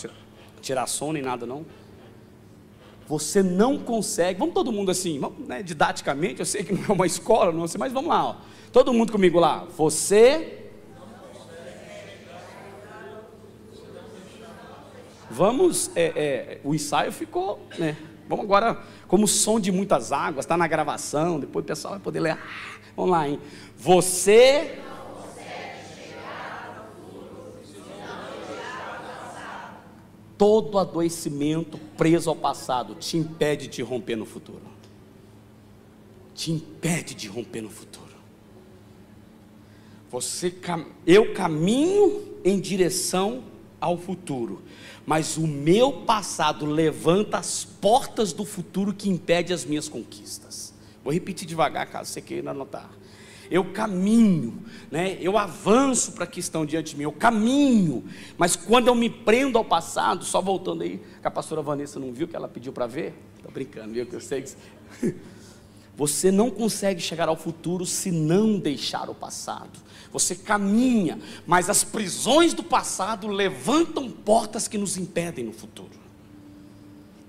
tirar som nem nada não. Você não consegue, vamos todo mundo assim, vamos, né, didaticamente, eu sei que não é uma escola, não sei, mas vamos lá, ó. Todo mundo comigo lá. Você... Vamos, o ensaio ficou, né? Vamos agora, como som de muitas águas, está na gravação, depois o pessoal vai poder ler. Vamos lá, hein? Você não consegue chegar ao futuro se não deixar o passado. Todo adoecimento preso ao passado te impede de romper no futuro. Te impede de romper no futuro. Eu caminho em direção ao futuro, mas o meu passado levanta as portas do futuro que impede as minhas conquistas. Vou repetir devagar, caso você queira anotar. Eu caminho, né? Eu avanço para que estão diante de mim, eu caminho, mas quando eu me prendo ao passado, só voltando aí, que a pastora Vanessa não viu, que ela pediu para ver, estou brincando, viu, que eu sei que... Você não consegue chegar ao futuro se não deixar o passado. Você caminha, mas as prisões do passado levantam portas que nos impedem no futuro.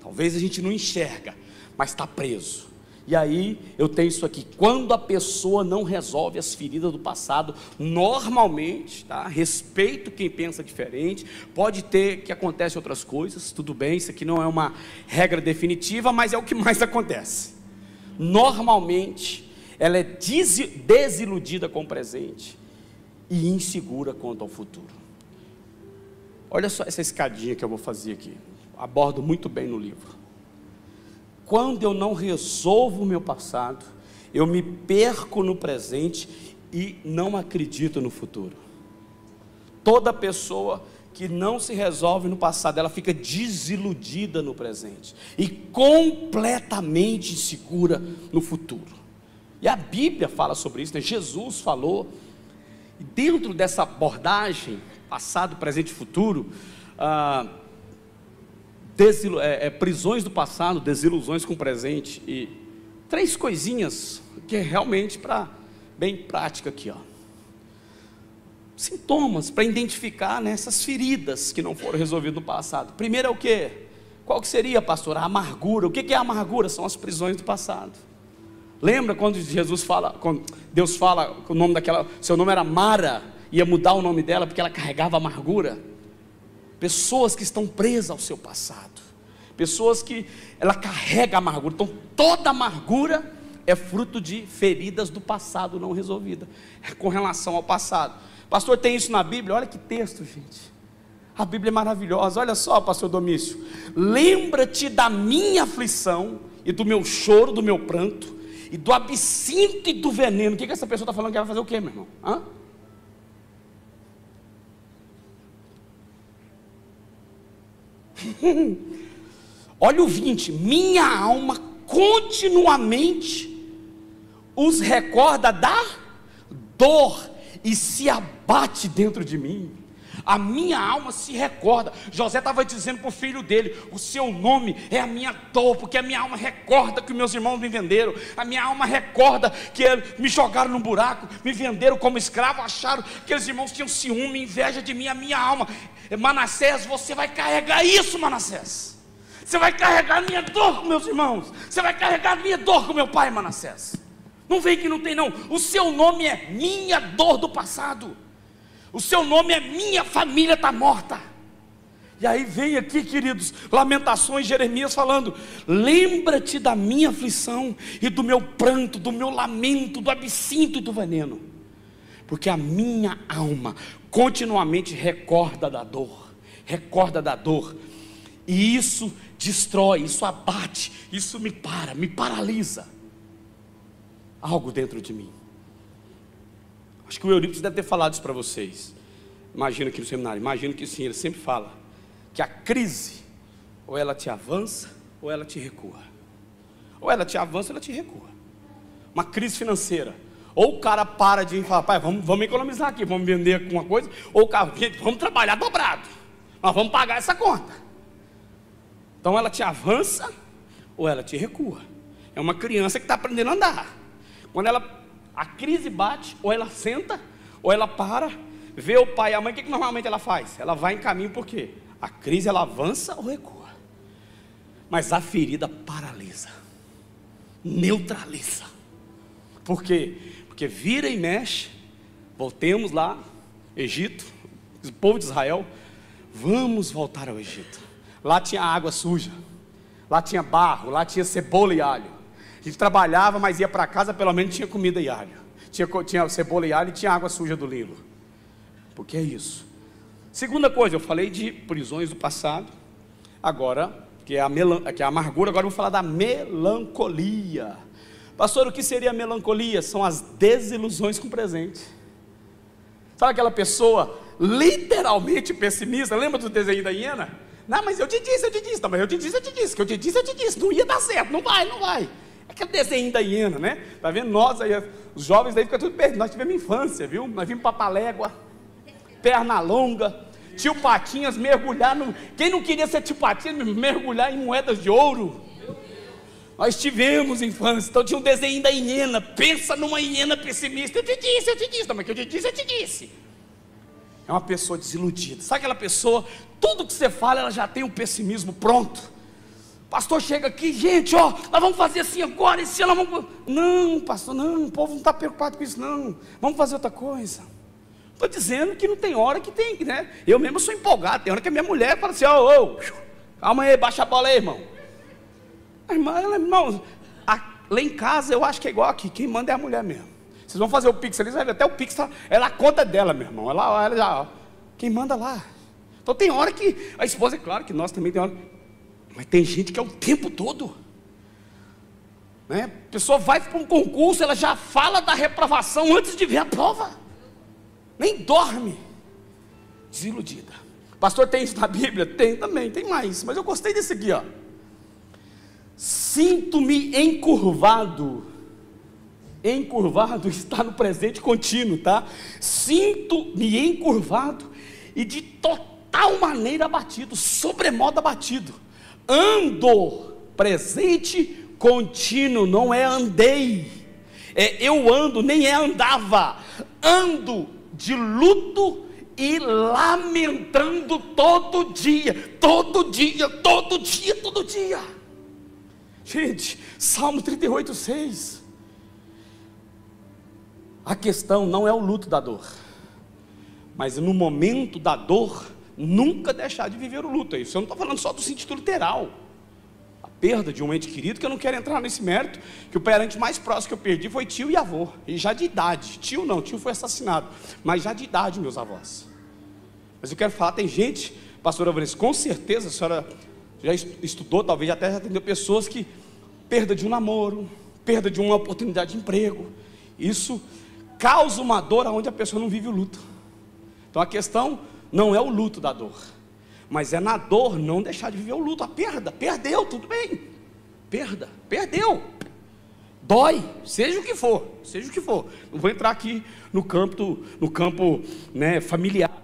Talvez a gente não enxerga, mas está preso. E aí eu tenho isso aqui: quando a pessoa não resolve as feridas do passado, normalmente, tá? Respeito quem pensa diferente, pode ter que acontece outras coisas, tudo bem, isso aqui não é uma regra definitiva, mas é o que mais acontece. Normalmente ela é desiludida com o presente e insegura quanto ao futuro. Olha só essa escadinha que eu vou fazer aqui, abordo muito bem no livro. Quando eu não resolvo o meu passado, eu me perco no presente e não acredito no futuro. Toda pessoa que não se resolve no passado, ela fica desiludida no presente e completamente insegura no futuro. E a Bíblia fala sobre isso, né? Jesus falou, e dentro dessa abordagem, passado, presente e futuro, prisões do passado, desilusões com o presente, e 3 coisinhas que é realmente bem prática aqui, ó. Sintomas para identificar nessas feridas que não foram resolvidas no passado. Primeiro é o quê? Qual que seria, pastor? A amargura. O que é a amargura? São as prisões do passado. Lembra quando quando Deus fala que o nome daquela, seu nome era Mara, ia mudar o nome dela porque ela carregava amargura? Pessoas que estão presas ao seu passado, pessoas que ela carrega amargura. Então toda amargura é fruto de feridas do passado não resolvidas, com relação ao passado. Pastor, tem isso na Bíblia? Olha que texto, gente. A Bíblia é maravilhosa. Olha só, pastor Domício: lembra-te da minha aflição e do meu choro, do meu pranto, e do absinto e do veneno. O que essa pessoa está falando? Que vai fazer o quê, meu irmão? Hã? Olha o 20: minha alma continuamente os recorda da dor e se abate dentro de mim. A minha alma se recorda. José estava dizendo para o filho dele: o seu nome é a minha dor, porque a minha alma recorda que meus irmãos me venderam, a minha alma recorda que me jogaram num buraco, me venderam como escravo, acharam que aqueles irmãos tinham ciúme, inveja de mim. A minha alma, Manassés, você vai carregar isso, Manassés. Você vai carregar a minha dor com meus irmãos, você vai carregar a minha dor com meu pai, Manassés. Não vem que não tem não. O seu nome é minha dor do passado. O seu nome é minha família está morta. E aí vem aqui, queridos, Lamentações, Jeremias falando: lembra-te da minha aflição e do meu pranto, do meu lamento, do absinto e do veneno, porque a minha alma continuamente recorda da dor, e isso destrói, isso abate, isso me paralisa algo dentro de mim. Acho que o Eurípides deve ter falado isso para vocês. Imagino aqui no seminário, imagino que sim, ele sempre fala que a crise, ou ela te avança, ou ela te recua. Ou ela te avança, ou ela te recua. Uma crise financeira, ou o cara para de falar: pai, vamos economizar aqui, vamos vender alguma coisa, ou o cara: vamos trabalhar dobrado, nós vamos pagar essa conta. Então ela te avança, ou ela te recua. É uma criança que está aprendendo a andar. Quando a crise bate, ou ela senta, ou ela para, vê o pai e a mãe. O que normalmente ela faz? Ela vai em caminho, por quê? A crise, ela avança ou recua, mas a ferida paralisa, neutraliza. Por quê? Porque vira e mexe. Voltemos lá, Egito, o povo de Israel, vamos voltar ao Egito. Lá tinha água suja, lá tinha barro, lá tinha cebola e alho. A gente trabalhava, mas ia para casa, pelo menos tinha comida e alho, tinha cebola e alho e tinha água suja do Nilo. Porque é isso. Segunda coisa, eu falei de prisões do passado, agora, que é a amargura. Agora eu vou falar da melancolia. Pastor, o que seria a melancolia? São as desilusões com o presente. Sabe aquela pessoa literalmente pessimista? Lembra do desenho da hiena? Não, mas eu te disse, não, mas eu te disse, não ia dar certo, não vai. Aquele desenho da hiena, né? Tá vendo? Nós aí, os jovens daí ficam tudo perdidos. Nós tivemos infância, viu? Nós vimos Papalégua, Perna Longa, Tio Patinhas mergulhar no... Quem não queria ser Tio Patinhas, mergulhar em moedas de ouro? Nós tivemos infância. Então tinha um desenho da hiena. Pensa numa hiena pessimista. Eu te disse, não, mas que eu te disse. É uma pessoa desiludida. Sabe aquela pessoa, tudo que você fala, ela já tem um pessimismo pronto. Pastor chega aqui: gente, ó, nós vamos fazer assim agora, esse ano vamos... Não, pastor, não, o povo não está preocupado com isso não, vamos fazer outra coisa. Estou dizendo que não tem hora que tem, né? Eu mesmo sou empolgado, tem hora que a minha mulher fala assim: ô, calma aí, baixa a bola aí, irmão. Irmão, lá em casa eu acho que é igual aqui, quem manda é a mulher mesmo. Vocês vão fazer o Pix ali, você vai ver, até o Pix, ela a conta dela, meu irmão, ela já, quem manda lá. Então tem hora que, a esposa, é claro que nós também tem hora... Mas tem gente que é o tempo todo, né? A pessoa vai para um concurso, ela já fala da reprovação antes de ver a prova, nem dorme, desiludida. Pastor, tem isso na Bíblia? Tem também, tem mais, mas eu gostei desse aqui, ó. Sinto-me encurvado está no presente contínuo, tá? Sinto-me encurvado e de total maneira abatido, sobremodo abatido. Ando, presente contínuo, não é andei. Eu ando, nem é andava. Ando de luto e lamentando todo dia. Gente, Salmo 38:6. A questão não é o luto da dor, mas no momento da dor, nunca deixar de viver o luto. Isso eu não estou falando só do sentido literal. perda de um ente querido, que eu não quero entrar nesse mérito, que o parente mais próximo que eu perdi foi tio e avô, e já de idade. Tio não, tio foi assassinado, mas já de idade meus avós. Mas eu quero falar, tem gente, pastora Vanessa, com certeza a senhora já estudou, talvez até já atendeu pessoas que, perda de um namoro, perda de uma oportunidade de emprego, isso causa uma dor onde a pessoa não vive o luto. Então a questão não é o luto da dor, mas é na dor não deixar de viver o luto. A perda, perdeu, tudo bem, perda, perdeu, dói, seja o que for, não vou entrar aqui no campo, né, familiar.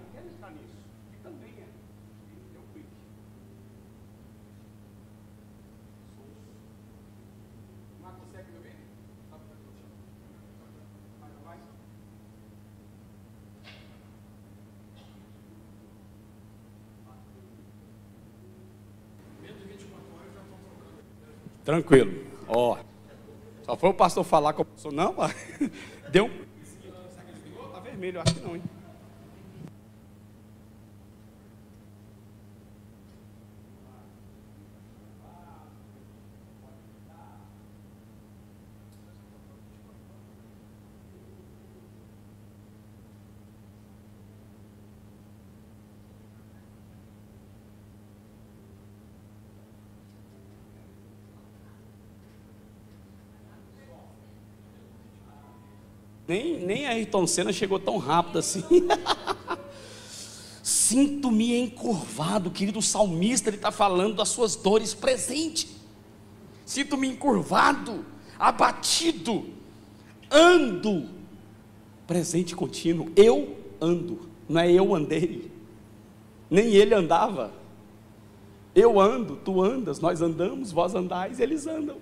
Tranquilo, ó, só foi o pastor falar com o pastor, não, deu um, tá vermelho, eu acho que não, hein. Nem a Ayrton Senna chegou tão rápido assim. Sinto-me encurvado, querido salmista, ele está falando das suas dores presentes. Sinto-me encurvado, abatido, ando, presente contínuo, eu ando, não é eu andei, nem ele andava. Eu ando, tu andas, nós andamos, vós andais, eles andam.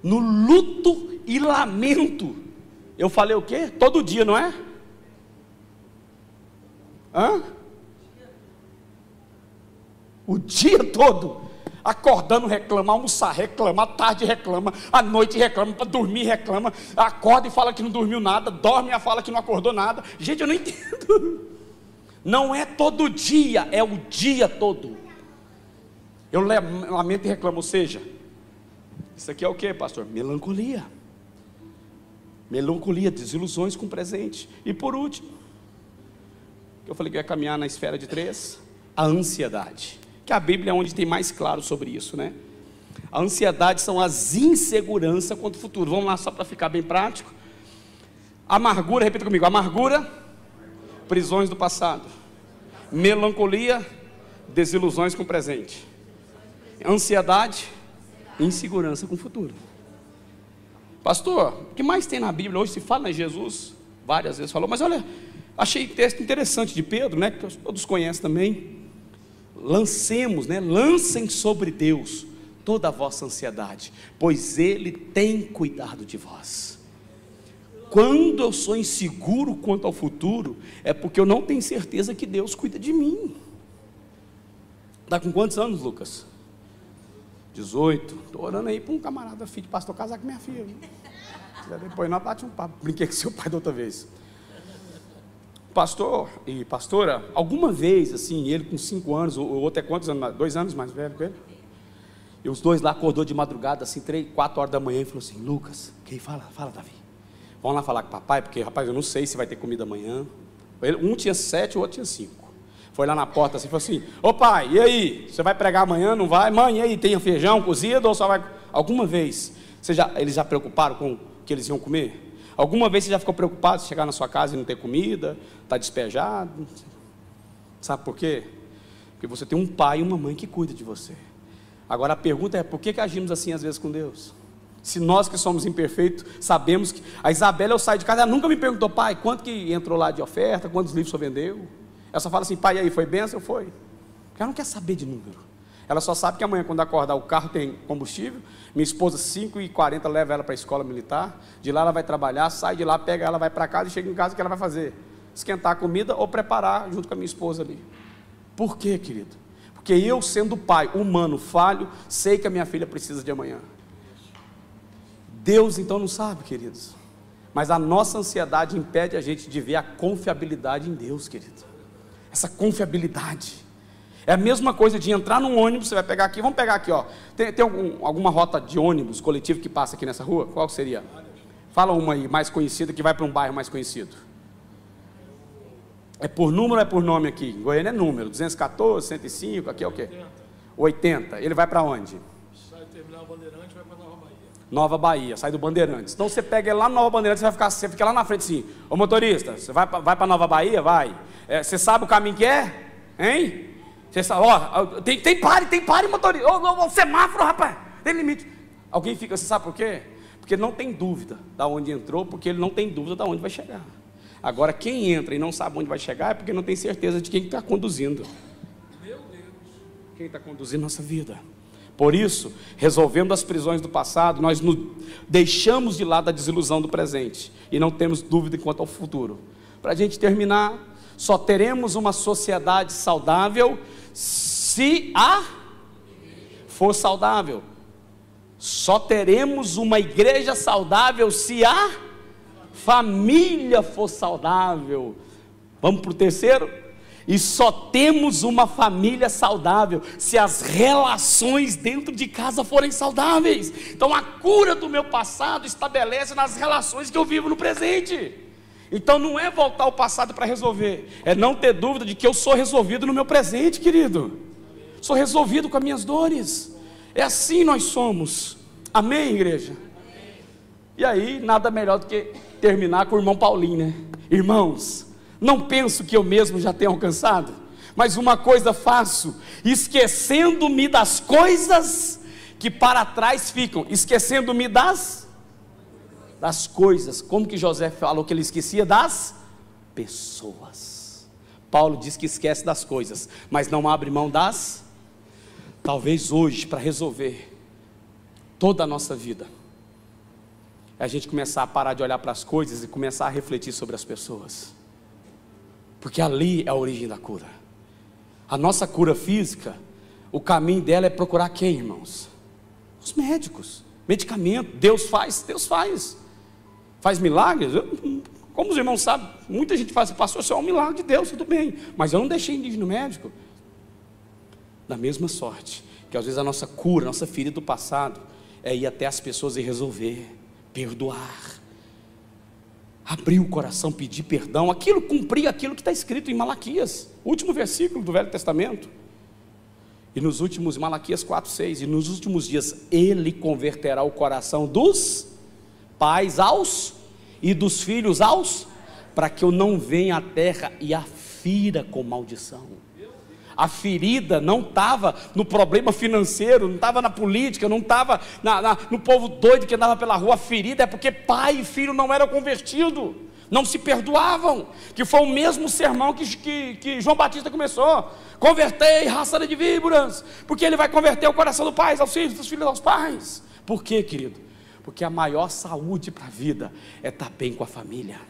No luto e lamento, eu falei o quê? Todo dia, não é? O dia todo, acordando reclama, almoçar reclama, à tarde reclama, à noite reclama, para dormir reclama, acorda e fala que não dormiu nada, dorme e fala que não acordou nada. Gente, eu não entendo. Não é todo dia, é o dia todo. Eu lamento e reclamo, ou seja, isso aqui é o que, pastor? Melancolia, desilusões com o presente. E por último, eu falei que eu ia caminhar na esfera de 3, a ansiedade, que a Bíblia é onde tem mais claro sobre isso, né? A ansiedade são as inseguranças quanto ao futuro. Vamos lá só para ficar bem prático. Amargura, repita comigo, amargura, prisões do passado. Melancolia, desilusões com o presente. Ansiedade, insegurança com o futuro. Pastor, o que mais tem na Bíblia? Hoje se fala, né? Jesus várias vezes falou, mas olha, achei texto interessante de Pedro, né? Que todos conhecem também. Lancemos, né? Lancem sobre Deus toda a vossa ansiedade, pois Ele tem cuidado de vós. Quando eu sou inseguro quanto ao futuro, é porque eu não tenho certeza que Deus cuida de mim. Está com quantos anos, Lucas? 18, estou orando aí para um camarada, filho de pastor, casar com minha filha. Depois nós bate um papo, brinquei com seu pai da outra vez. Pastor e pastora, alguma vez, assim, ele com 5 anos, o outro é quantos anos? 2 anos mais velho que ele? E os dois lá acordou de madrugada, assim, 3, 4 horas da manhã, e falou assim, Lucas, quem fala, Davi, vamos lá falar com o papai, porque, rapaz, eu não sei se vai ter comida amanhã. Um tinha 7, o outro tinha 5. Foi lá na porta assim, falou assim, ô pai, e aí, você vai pregar amanhã, não vai? Mãe, e aí, tem feijão cozido ou só vai? Alguma vez, eles já preocuparam com o que eles iam comer? Alguma vez você já ficou preocupado de chegar na sua casa e não ter comida, está despejado? Sabe por quê? Porque você tem um pai e uma mãe que cuidam de você. Agora a pergunta é, por que agimos assim às vezes com Deus? Se nós que somos imperfeitos, sabemos que... A Isabela, eu saio de casa, ela nunca me perguntou, pai, quanto que entrou lá de oferta, quantos livros você vendeu? Ela só fala assim, pai, e aí, foi bênção? Foi. Ela não quer saber de número. Ela só sabe que amanhã, quando acordar, o carro tem combustível. Minha esposa, 5h40, leva ela para a escola militar. De lá ela vai trabalhar, sai de lá, pega ela, vai para casa e chega em casa, o que ela vai fazer? Esquentar a comida ou preparar junto com a minha esposa ali. Por quê, querido? Porque eu, sendo pai humano, falho, sei que a minha filha precisa de amanhã. Deus então não sabe, queridos. Mas a nossa ansiedade impede a gente de ver a confiabilidade em Deus, querido. Essa confiabilidade, É a mesma coisa de entrar num ônibus. Você vai pegar aqui, vamos pegar aqui, ó. Tem alguma rota de ônibus coletivo que passa aqui nessa rua? Qual seria? Fala uma aí, mais conhecida, que vai para um bairro mais conhecido. É por número ou é por nome aqui? Em Goiânia é número, 214, 105, aqui é o quê? 80. Ele vai para onde? Sai do terminal Bandeirantes, vai para Nova Bahia. Nova Bahia, sai do Bandeirantes. Então você pega ele lá no Nova Bandeirantes, você fica lá na frente assim: ô motorista, você vai para Nova Bahia? Vai. Você sabe o caminho que é? Hein? Você sabe, ó, tem pare, motorista. Ô, semáforo, rapaz, tem limite. Alguém fica, você sabe por quê? Porque ele não tem dúvida de onde entrou, porque ele não tem dúvida de onde vai chegar. Agora, quem entra e não sabe onde vai chegar é porque não tem certeza de quem está conduzindo. Meu Deus. Quem está conduzindo nossa vida. Por isso, resolvendo as prisões do passado, nós nos deixamos de lado a desilusão do presente e não temos dúvida quanto ao futuro. Para a gente terminar, só teremos uma sociedade saudável se a for saudável. Só teremos uma igreja saudável se a família for saudável. Vamos para o terceiro? E só temos uma família saudável se as relações dentro de casa forem saudáveis. Então a cura do meu passado estabelece nas relações que eu vivo no presente. Então não é voltar ao passado para resolver, é não ter dúvida de que eu sou resolvido no meu presente, querido. Sou resolvido com as minhas dores. É assim nós somos. Amém, igreja? E aí, nada melhor do que terminar com o irmão Paulinho, né? Irmãos, não penso que eu mesmo já tenha alcançado, mas uma coisa faço, esquecendo-me das coisas que para trás ficam, esquecendo-me das coisas. Como que José falou que ele esquecia? Das pessoas. Paulo diz que esquece das coisas, mas não abre mão das. Talvez hoje, para resolver toda a nossa vida, é a gente começar a parar de olhar para as coisas e começar a refletir sobre as pessoas, porque ali é a origem da cura. A nossa cura física, o caminho dela é procurar quem, irmãos? Os médicos, medicamento. Deus faz milagres. Como os irmãos sabem, muita gente faz, pastor, isso é um milagre de Deus, tudo bem, mas eu não deixei de ir no médico. Da mesma sorte, que às vezes a nossa cura, a nossa ferida do passado, é ir até as pessoas e resolver, perdoar, abrir o coração, pedir perdão, cumprir aquilo que está escrito em Malaquias, último versículo do Velho Testamento. E nos últimos, Malaquias 4:6, e nos últimos dias ele converterá o coração dos pais aos e dos filhos aos, para que eu não venha à terra e a fira com maldição. A ferida não estava no problema financeiro, não estava na política, não estava no povo doido que andava pela rua. A ferida é porque pai e filho não eram convertidos, não se perdoavam, que foi o mesmo sermão que João Batista começou: convertei, raça de víboras, porque ele vai converter o coração do pai aos filhos, dos filhos aos pais. Por quê, querido? Porque a maior saúde para a vida é estar bem com a família.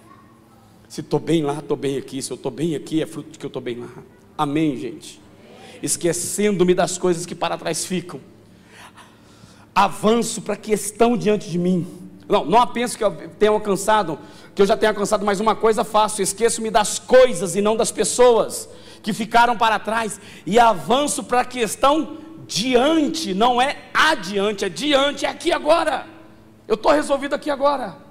Se estou bem lá, estou bem aqui. Se eu estou bem aqui, é fruto de que eu estou bem lá. Amém, gente? Esquecendo-me das coisas que para trás ficam, avanço para que estão diante de mim. Não penso que eu tenha alcançado, que eu já tenha alcançado, mas uma coisa faço: esqueço-me das coisas e não das pessoas que ficaram para trás, e avanço para que estão diante. Não é adiante, é diante, é aqui agora. Eu estou resolvido aqui agora.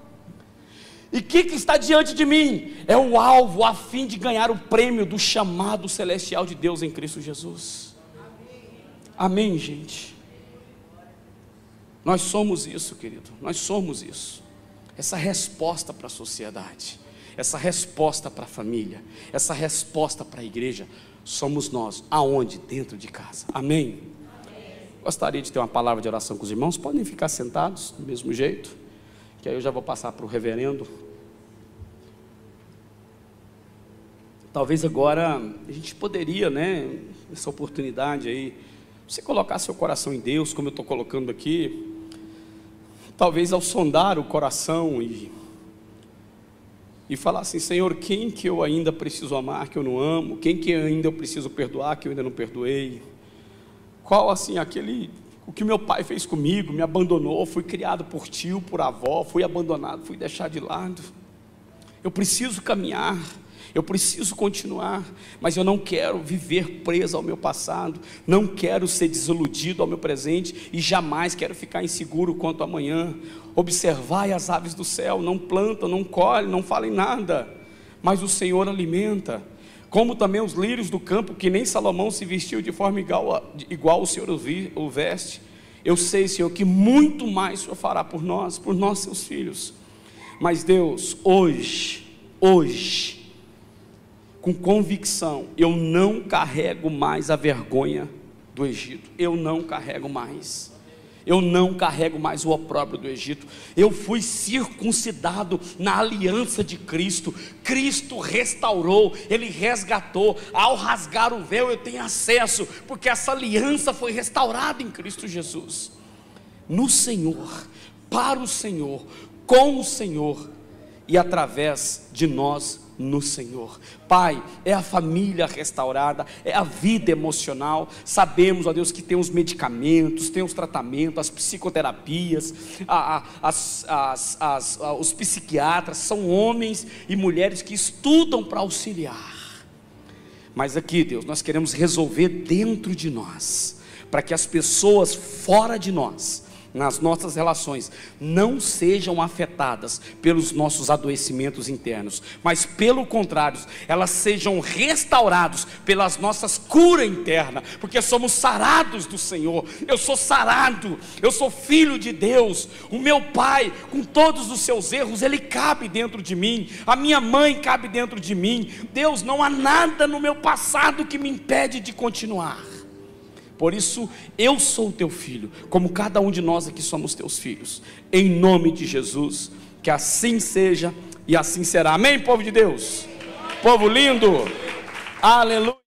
E o que está diante de mim? É o alvo, a fim de ganhar o prêmio do chamado celestial de Deus em Cristo Jesus. Amém, gente? Nós somos isso, querido. Nós somos isso. Essa resposta para a sociedade, essa resposta para a família, essa resposta para a igreja, somos nós. Aonde? Dentro de casa. Amém? Gostaria de ter uma palavra de oração com os irmãos. Podem ficar sentados do mesmo jeito, que aí eu já vou passar para o reverendo. Talvez agora a gente poderia, né, nessa oportunidade aí, você colocar seu coração em Deus, como eu estou colocando aqui. Talvez ao sondar o coração e falar assim: Senhor, quem que eu ainda preciso amar, que eu não amo? Quem que ainda eu preciso perdoar, que eu ainda não perdoei? Qual assim o que meu pai fez comigo, me abandonou, fui criado por tio, por avó, fui abandonado, fui deixado de lado. Eu preciso caminhar, Eu preciso continuar, mas eu não quero viver preso ao meu passado, não quero ser desiludido ao meu presente e jamais quero ficar inseguro quanto ao amanhã. Observai as aves do céu, não plantam, não colhem, não falem nada, mas o Senhor alimenta. Como também os lírios do campo, que nem Salomão se vestiu de forma igual o Senhor o veste. Eu sei, Senhor, que muito mais o Senhor fará por nós seus filhos. Mas Deus, hoje, com convicção, eu não carrego mais a vergonha do Egito. Eu não carrego mais o opróbrio do Egito. Eu fui circuncidado na aliança de Cristo. Cristo restaurou, Ele resgatou. Ao rasgar o véu eu tenho acesso, porque essa aliança foi restaurada em Cristo Jesus. No Senhor, para o Senhor, com o Senhor e através de nós no Senhor. Pai, é a família restaurada, é a vida emocional. Sabemos, ó Deus, que tem os medicamentos, tem os tratamentos, as psicoterapias, os psiquiatras, são homens e mulheres que estudam para auxiliar. Mas aqui, Deus, nós queremos resolver dentro de nós, para que as pessoas fora de nós, nas nossas relações, não sejam afetadas pelos nossos adoecimentos internos, mas pelo contrário, elas sejam restauradas pelas nossas curas internas, porque somos sarados do Senhor. Eu sou sarado, eu sou filho de Deus. O meu pai, com todos os seus erros, ele cabe dentro de mim, a minha mãe cabe dentro de mim. Deus, não há nada no meu passado que me impede de continuar. Por isso, eu sou teu filho, como cada um de nós aqui somos teus filhos. Em nome de Jesus, que assim seja e assim será. Amém, povo de Deus? Povo lindo, aleluia.